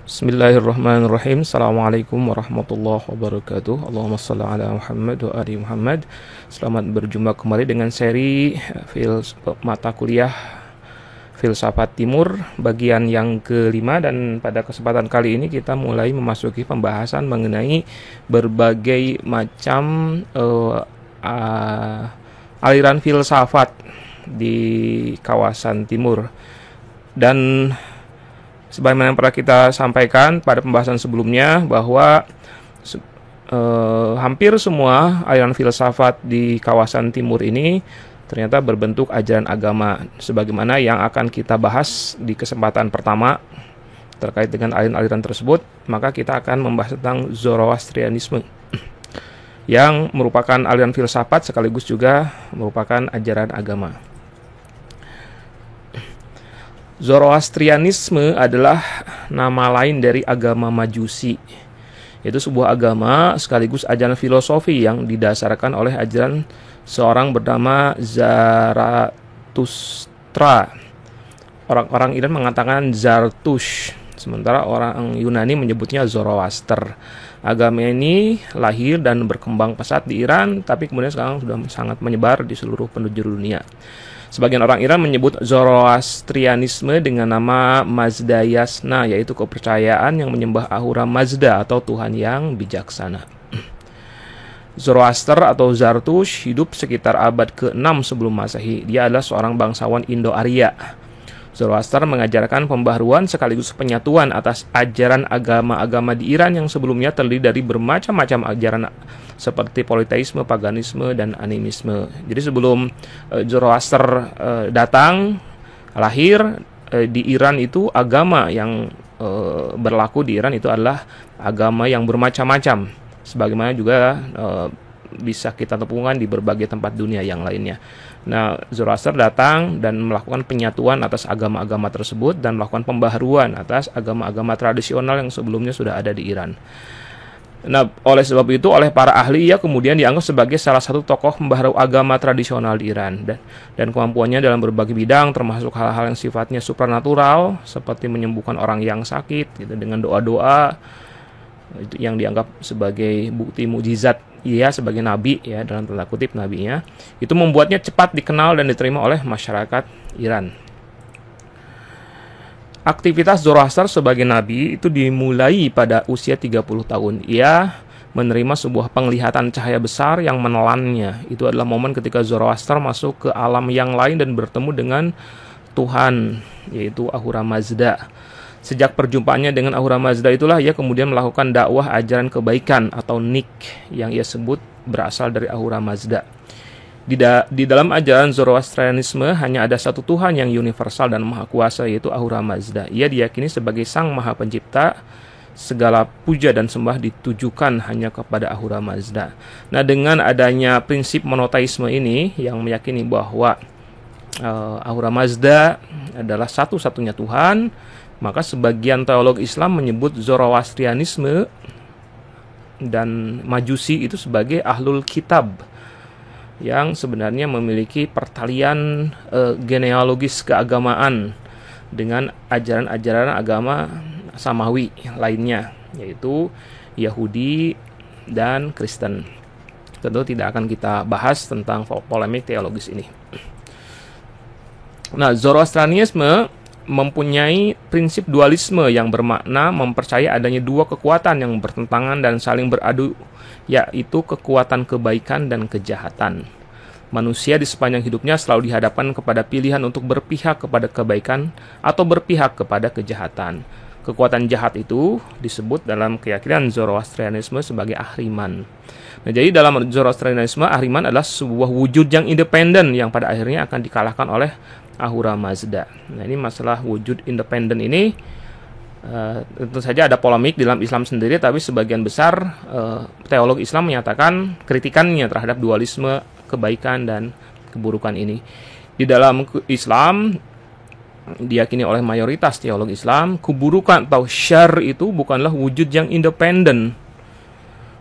Bismillahirrahmanirrahim. Assalamualaikum warahmatullahi wabarakatuh. Allahumma shalli ala Muhammad wa ali Muhammad. Selamat berjumpa kembali dengan seri mata kuliah Filsafat Timur bagian yang kelima, dan pada kesempatan kali ini kita mulai memasuki pembahasan mengenai berbagai macam aliran filsafat di kawasan timur. Dan sebagaimana yang pernah kita sampaikan pada pembahasan sebelumnya, bahwa hampir semua aliran filsafat di kawasan timur ini ternyata berbentuk ajaran agama, sebagaimana yang akan kita bahas di kesempatan pertama terkait dengan aliran-aliran tersebut. Maka kita akan membahas tentang Zoroastrianisme, yang merupakan aliran filsafat sekaligus juga merupakan ajaran agama. Zoroastrianisme adalah nama lain dari agama Majusi, yaitu sebuah agama sekaligus ajaran filosofi yang didasarkan oleh ajaran seorang bernama Zarathustra. Orang-orang Iran mengatakan Zartush, sementara orang Yunani menyebutnya Zoroaster. Agama ini lahir dan berkembang pesat di Iran, tapi kemudian sekarang sudah sangat menyebar di seluruh penjuru dunia. Sebagian orang Iran menyebut Zoroastrianisme dengan nama Mazdayasna, yaitu kepercayaan yang menyembah Ahura Mazda atau Tuhan yang bijaksana. Zoroaster atau Zartush hidup sekitar abad ke-6 sebelum Masehi. Dia adalah seorang bangsawan Indo-Arya. Zoroaster mengajarkan pembaharuan sekaligus penyatuan atas ajaran agama-agama di Iran yang sebelumnya terdiri dari bermacam-macam ajaran seperti politeisme, paganisme, dan animisme. Jadi sebelum Zoroaster datang, lahir di Iran itu, agama yang berlaku di Iran itu adalah agama yang bermacam-macam, sebagaimana juga bisa kita temukan di berbagai tempat dunia yang lainnya. Nah, Zoroaster datang dan melakukan penyatuan atas agama-agama tersebut dan melakukan pembaharuan atas agama-agama tradisional yang sebelumnya sudah ada di Iran. Nah, oleh sebab itu, oleh para ahli, ia kemudian dianggap sebagai salah satu tokoh pembaharu agama tradisional di Iran, dan kemampuannya dalam berbagai bidang, termasuk hal-hal yang sifatnya supranatural, seperti menyembuhkan orang yang sakit gitu, dengan doa-doa, itu yang dianggap sebagai bukti mukjizat ia sebagai nabi, ya, dalam tanda kutip nabinya, itu membuatnya cepat dikenal dan diterima oleh masyarakat Iran. Aktivitas Zoroaster sebagai nabi itu dimulai pada usia 30 tahun. Ia menerima sebuah penglihatan cahaya besar yang menelannya. Itu adalah momen ketika Zoroaster masuk ke alam yang lain dan bertemu dengan Tuhan, yaitu Ahura Mazda. Sejak perjumpaannya dengan Ahura Mazda itulah ia kemudian melakukan dakwah ajaran kebaikan atau Nik, yang ia sebut berasal dari Ahura Mazda. Di dalam ajaran Zoroastrianisme hanya ada satu Tuhan yang universal dan maha kuasa, yaitu Ahura Mazda. Ia diyakini sebagai sang maha pencipta. Segala puja dan sembah ditujukan hanya kepada Ahura Mazda. Nah, dengan adanya prinsip monoteisme ini yang meyakini bahwa Ahura Mazda adalah satu-satunya Tuhan, maka sebagian teolog Islam menyebut Zoroastrianisme dan Majusi itu sebagai ahlul kitab, yang sebenarnya memiliki pertalian genealogis keagamaan dengan ajaran-ajaran agama Samawi lainnya, yaitu Yahudi dan Kristen. Tentu tidak akan kita bahas tentang polemik teologis ini. Nah, Zoroastrianisme mempunyai prinsip dualisme yang bermakna mempercayai adanya dua kekuatan yang bertentangan dan saling beradu, yaitu kekuatan kebaikan dan kejahatan. Manusia di sepanjang hidupnya selalu dihadapkan kepada pilihan untuk berpihak kepada kebaikan atau berpihak kepada kejahatan. Kekuatan jahat itu disebut dalam keyakinan Zoroastrianisme sebagai Ahriman. Nah, jadi dalam Zoroastrianisme, Ahriman adalah sebuah wujud yang independen yang pada akhirnya akan dikalahkan oleh Ahura Mazda. Nah, ini masalah wujud independen ini tentu saja ada polemik di dalam Islam sendiri, tapi sebagian besar teolog Islam menyatakan kritikannya terhadap dualisme kebaikan dan keburukan ini. Di dalam Islam diyakini oleh mayoritas teolog Islam, keburukan atau syar itu bukanlah wujud yang independen.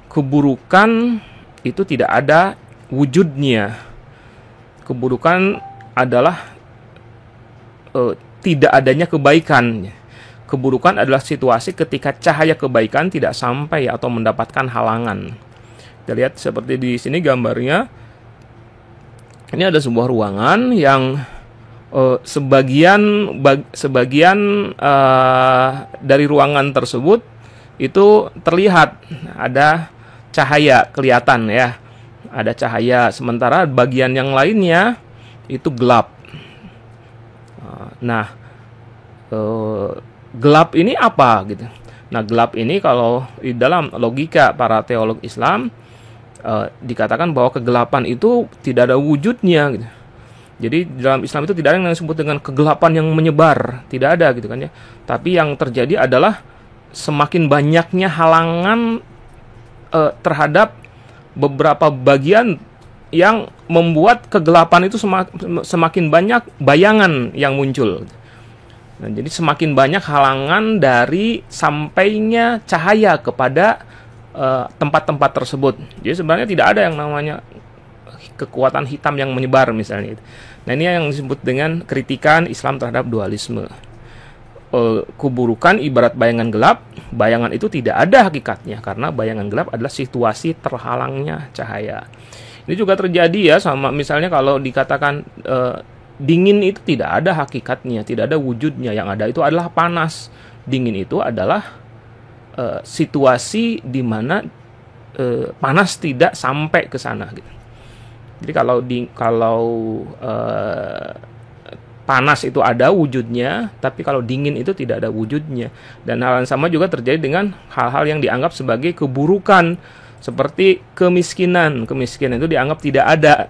Keburukan itu tidak ada wujudnya. Keburukan adalah tidak adanya kebaikan. keburukan adalah situasi ketika cahaya kebaikan tidak sampai atau mendapatkan halangan. Kita lihat seperti di sini gambarnya. Ini ada sebuah ruangan yang sebagian dari ruangan tersebut itu terlihat ada cahaya, kelihatan ya, ada cahaya, sementara bagian yang lainnya itu gelap. Nah, gelap ini apa gitu? Nah, gelap ini kalau di dalam logika para teolog Islam dikatakan bahwa kegelapan itu tidak ada wujudnya gitu. Jadi dalam Islam itu tidak ada yang disebut dengan kegelapan yang menyebar, tidak ada gitu kan ya. Tapi yang terjadi adalah semakin banyaknya halangan terhadap beberapa bagian yang membuat kegelapan itu semakin banyak bayangan yang muncul. Nah, jadi semakin banyak halangan dari sampainya cahaya kepada tempat-tempat tersebut. Jadi sebenarnya tidak ada yang namanya kekuatan hitam yang menyebar misalnya. Nah, ini yang disebut dengan kritikan Islam terhadap dualisme. Keburukan ibarat bayangan gelap, bayangan itu tidak ada hakikatnya karena bayangan gelap adalah situasi terhalangnya cahaya. Ini juga terjadi ya sama misalnya kalau dikatakan dingin itu tidak ada hakikatnya, tidak ada wujudnya, yang ada itu adalah panas. Dingin itu adalah situasi di mana panas tidak sampai ke sana gitu. Jadi kalau panas itu ada wujudnya, tapi kalau dingin itu tidak ada wujudnya. Dan hal yang sama juga terjadi dengan hal-hal yang dianggap sebagai keburukan, seperti kemiskinan. Kemiskinan itu dianggap tidak ada.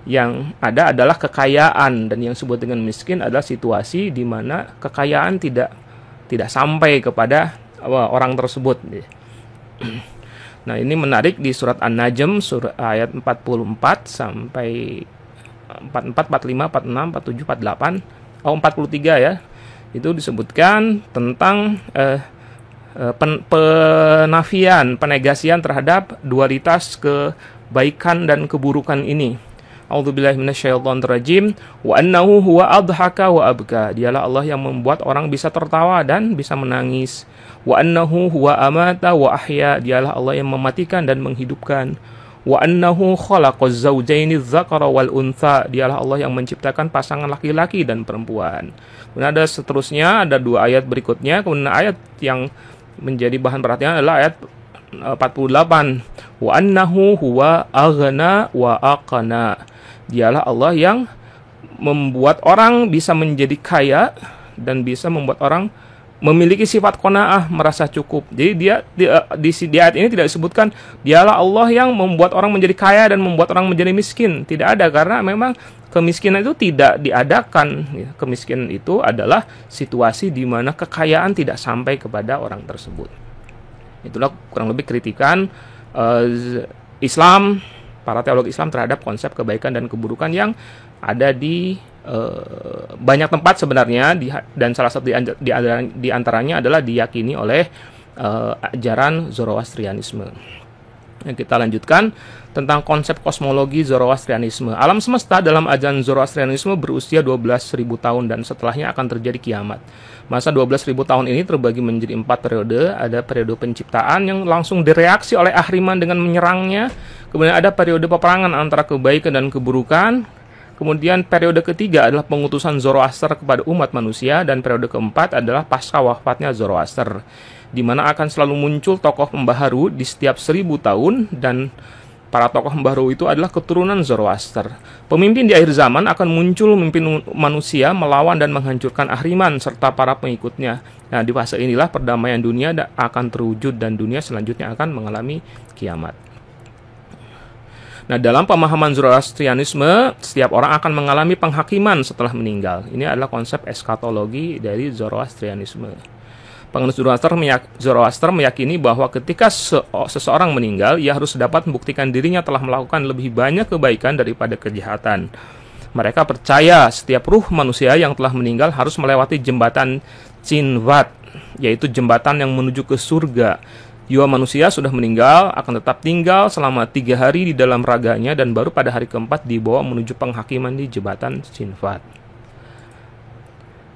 Yang ada adalah kekayaan, dan yang disebut dengan miskin adalah situasi di mana kekayaan tidak sampai kepada orang tersebut. Nah, ini menarik di surat An-Najm surat ayat 44 sampai 44, 45, 46, 47, 48, 43 ya. Itu disebutkan tentang penafian, penegasian terhadap dualitas kebaikan dan keburukan ini. A'udzubillahi minasyaitonirrajim. Wa annahu huwa adhaka wa abka. Dialah Allah yang membuat orang bisa tertawa dan bisa menangis. Wa annahu huwa amata wa ahya. Dialah Allah yang mematikan dan menghidupkan. Wa annahu khalaqaz zawjaini dzakara wal untha. Dialah Allah yang menciptakan pasangan laki-laki dan perempuan. Kemudian ada seterusnya, ada dua ayat berikutnya. Kemudian ayat yang menjadi bahan perhatian adalah ayat 48. Wa annahu huwa aghna wa aqna. Dialah Allah yang membuat orang bisa menjadi kaya dan bisa membuat orang memiliki sifat qanaah, merasa cukup. Jadi di ayat ini tidak disebutkan dialah Allah yang membuat orang menjadi kaya dan membuat orang menjadi miskin. Tidak ada, karena memang kemiskinan itu tidak diadakan. Kemiskinan itu adalah situasi di mana kekayaan tidak sampai kepada orang tersebut. Itulah kurang lebih kritikan Islam, para teolog Islam terhadap konsep kebaikan dan keburukan yang ada di banyak tempat sebenarnya, dan salah satu di antaranya adalah diyakini oleh ajaran Zoroastrianisme. Yang kita lanjutkan tentang konsep kosmologi Zoroastrianisme. Alam semesta dalam ajaran Zoroastrianisme berusia 12.000 tahun dan setelahnya akan terjadi kiamat. Masa 12.000 tahun ini terbagi menjadi 4 periode. Ada periode penciptaan yang langsung direaksi oleh Ahriman dengan menyerangnya. Kemudian ada periode peperangan antara kebaikan dan keburukan. Kemudian periode ketiga adalah pengutusan Zoroaster kepada umat manusia, dan periode keempat adalah pasca wafatnya Zoroaster, di mana akan selalu muncul tokoh pembaharu di setiap 1000 tahun, dan para tokoh pembaharu itu adalah keturunan Zoroaster. Pemimpin di akhir zaman akan muncul memimpin manusia melawan dan menghancurkan Ahriman serta para pengikutnya. Nah, di fase inilah perdamaian dunia akan terwujud dan dunia selanjutnya akan mengalami kiamat. Nah, dalam pemahaman Zoroastrianisme, setiap orang akan mengalami penghakiman setelah meninggal. Ini adalah konsep eskatologi dari Zoroastrianisme. Penganut Zoroaster meyakini bahwa ketika seseorang meninggal, ia harus dapat membuktikan dirinya telah melakukan lebih banyak kebaikan daripada kejahatan. Mereka percaya setiap ruh manusia yang telah meninggal harus melewati jembatan Cinvat, yaitu jembatan yang menuju ke surga. Jiwa manusia sudah meninggal akan tetap tinggal selama 3 hari di dalam raganya, dan baru pada hari keempat dibawa menuju penghakiman di jembatan Cinvat.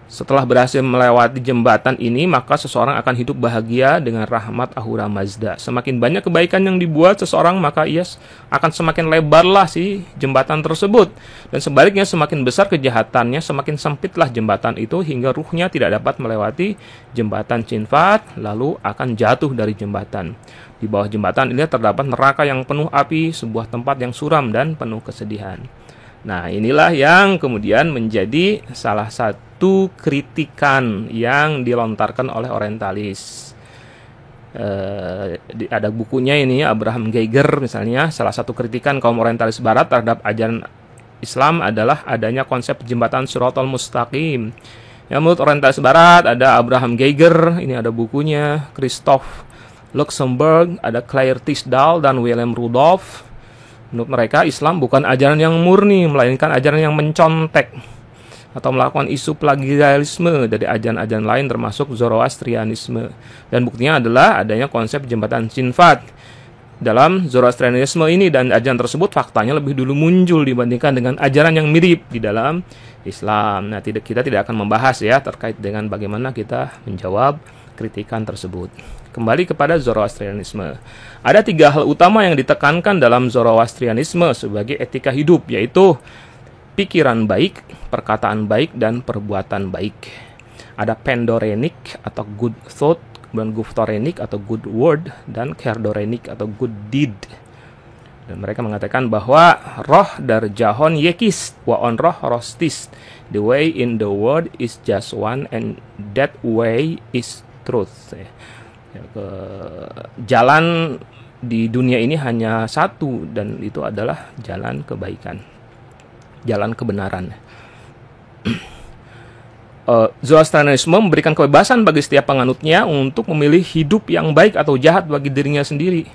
Setelah berhasil melewati jembatan ini, maka seseorang akan hidup bahagia dengan rahmat Ahura Mazda. Semakin banyak kebaikan yang dibuat seseorang, maka ia akan semakin lebarlah si jembatan tersebut. Dan sebaliknya, semakin besar kejahatannya, semakin sempitlah jembatan itu hingga ruhnya tidak dapat melewati jembatan Cinfat, lalu akan jatuh dari jembatan. Di bawah jembatan ini terdapat neraka yang penuh api, sebuah tempat yang suram dan penuh kesedihan. Nah, inilah yang kemudian menjadi salah satu kritikan yang dilontarkan oleh orientalis. Ada bukunya ini, Abraham Geiger misalnya, salah satu kritikan kaum orientalis barat terhadap ajaran Islam adalah adanya konsep jembatan Shiratal Mustaqim. Ya, menurut orientalis barat ada Abraham Geiger, ini ada bukunya, Christoph Luxemburg, ada Claire Tisdale dan William Rudolph. Menurut mereka, Islam bukan ajaran yang murni, melainkan ajaran yang mencontek atau melakukan isu plagiarisme dari ajaran-ajaran lain termasuk Zoroastrianisme. Dan buktinya adalah adanya konsep jembatan Cinfat. Dalam Zoroastrianisme ini dan ajaran tersebut faktanya lebih dulu muncul dibandingkan dengan ajaran yang mirip di dalam Islam. Nah, kita tidak akan membahas ya terkait dengan bagaimana kita menjawab kritikan tersebut. Kembali kepada Zoroastrianisme. Ada 3 hal utama yang ditekankan dalam Zoroastrianisme sebagai etika hidup, yaitu pikiran baik, perkataan baik, dan perbuatan baik. Ada pendorenik atau good thought, kemudian guftorenik atau good word, dan kerdorenik atau good deed. Dan mereka mengatakan bahwa roh dar jahon yekis, wa on roh rostis. The way in the world is just one, and that way is truth. Jalan di dunia ini hanya satu, dan itu adalah jalan kebaikan, jalan kebenaran. Zoroastrianisme memberikan kebebasan bagi setiap penganutnya untuk memilih hidup yang baik atau jahat bagi dirinya sendiri.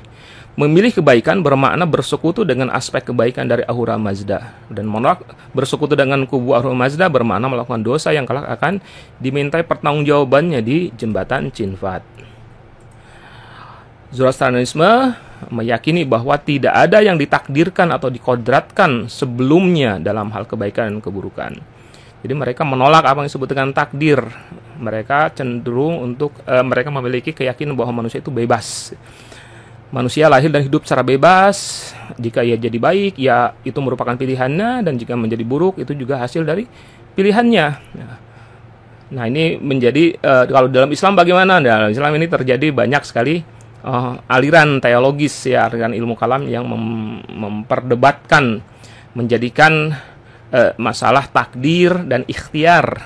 Memilih kebaikan bermakna bersekutu dengan aspek kebaikan dari Ahura Mazda, dan menolak bersekutu dengan kubu Ahura Mazda bermakna melakukan dosa yang kelak akan dimintai pertanggungjawabannya di jembatan Cinfat. Zoroastrianisme meyakini bahwa tidak ada yang ditakdirkan atau dikodratkan sebelumnya dalam hal kebaikan dan keburukan. Jadi mereka menolak apa yang disebut dengan takdir. Mereka cenderung untuk mereka memiliki keyakinan bahwa manusia itu bebas. Manusia lahir dan hidup secara bebas. Jika ia jadi baik, ya itu merupakan pilihannya, dan jika menjadi buruk, itu juga hasil dari pilihannya. Nah, ini menjadi kalau dalam Islam bagaimana? Dalam Islam ini terjadi banyak sekali aliran teologis ya, aliran ilmu kalam yang memperdebatkan, menjadikan masalah takdir dan ikhtiar,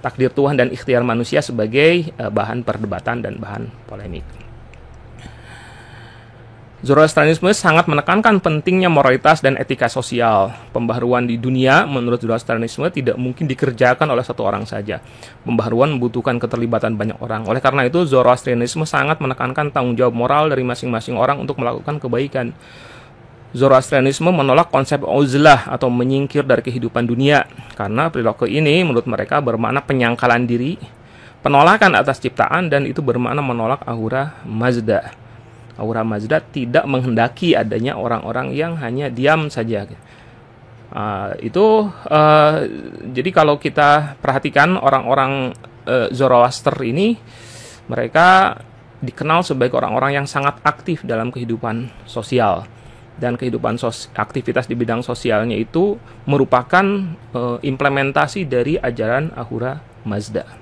takdir Tuhan dan ikhtiar manusia sebagai bahan perdebatan dan bahan polemik. Zoroastrianisme sangat menekankan pentingnya moralitas dan etika sosial. Pembaharuan di dunia menurut Zoroastrianisme tidak mungkin dikerjakan oleh satu orang saja. Pembaharuan membutuhkan keterlibatan banyak orang. Oleh karena itu, Zoroastrianisme sangat menekankan tanggung jawab moral dari masing-masing orang untuk melakukan kebaikan. Zoroastrianisme menolak konsep uzlah atau menyingkir dari kehidupan dunia, karena perilaku ini menurut mereka bermakna penyangkalan diri, penolakan atas ciptaan, dan itu bermakna menolak Ahura Mazda. Ahura Mazda tidak menghendaki adanya orang-orang yang hanya diam saja. Jadi kalau kita perhatikan orang-orang Zoroaster ini, mereka dikenal sebagai orang-orang yang sangat aktif dalam kehidupan sosial. Dan kehidupan aktivitas di bidang sosialnya itu merupakan implementasi dari ajaran Ahura Mazda.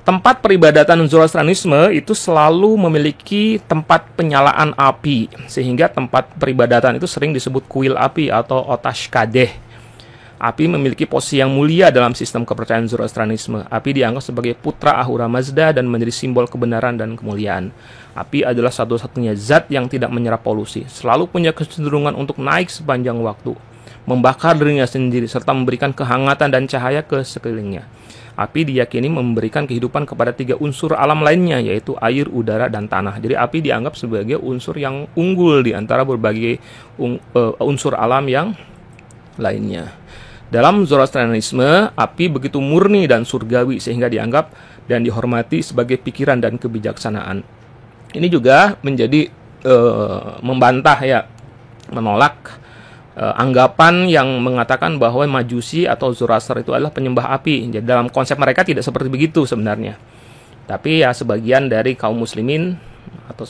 Tempat peribadatan Zoroastrianisme itu selalu memiliki tempat penyalaan api, sehingga tempat peribadatan itu sering disebut kuil api atau otashkadeh. Api memiliki posisi yang mulia dalam sistem kepercayaan Zoroastrianisme. Api dianggap sebagai putra Ahura Mazda dan menjadi simbol kebenaran dan kemuliaan. Api adalah satu-satunya zat yang tidak menyerap polusi, selalu punya kecenderungan untuk naik sepanjang waktu, membakar dirinya sendiri, serta memberikan kehangatan dan cahaya ke sekelilingnya. Api diyakini memberikan kehidupan kepada 3 unsur alam lainnya, yaitu air, udara, dan tanah. Jadi api dianggap sebagai unsur yang unggul di antara berbagai unsur alam yang lainnya. Dalam Zoroastrianisme, api begitu murni dan surgawi sehingga dianggap dan dihormati sebagai pikiran dan kebijaksanaan. Ini juga menjadi membantah ya, menolak anggapan yang mengatakan bahwa Majusi atau Zoroaster itu adalah penyembah api. Jadi dalam konsep mereka tidak seperti begitu sebenarnya. Tapi ya sebagian dari kaum muslimin atau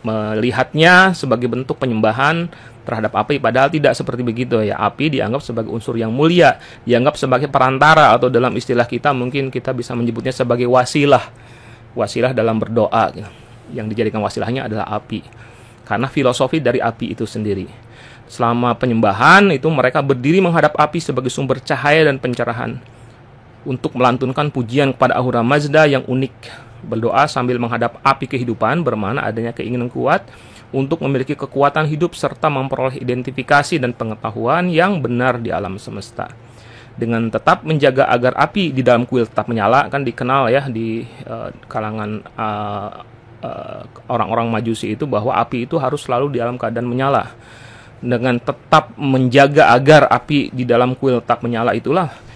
melihatnya sebagai bentuk penyembahan terhadap api, padahal tidak seperti begitu ya. Api dianggap sebagai unsur yang mulia, dianggap sebagai perantara, atau dalam istilah kita mungkin kita bisa menyebutnya sebagai wasilah. Wasilah dalam berdoa. Yang dijadikan wasilahnya adalah api. Karena filosofi dari api itu sendiri. Selama penyembahan itu mereka berdiri menghadap api sebagai sumber cahaya dan pencerahan untuk melantunkan pujian kepada Ahura Mazda yang unik. Berdoa sambil menghadap api kehidupan bermakna adanya keinginan kuat untuk memiliki kekuatan hidup serta memperoleh identifikasi dan pengetahuan yang benar di alam semesta. Dengan tetap menjaga agar api di dalam kuil tetap menyala, kan dikenal ya di kalangan orang-orang Majusi itu bahwa api itu harus selalu di dalam keadaan menyala. Dengan tetap menjaga agar api di dalam kuil tetap menyala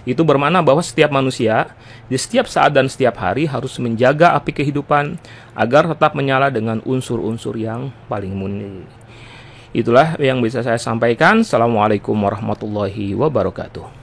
itu bermakna bahwa setiap manusia di setiap saat dan setiap hari harus menjaga api kehidupan agar tetap menyala dengan unsur-unsur yang paling murni. Itulah yang bisa saya sampaikan. Assalamualaikum warahmatullahi wabarakatuh.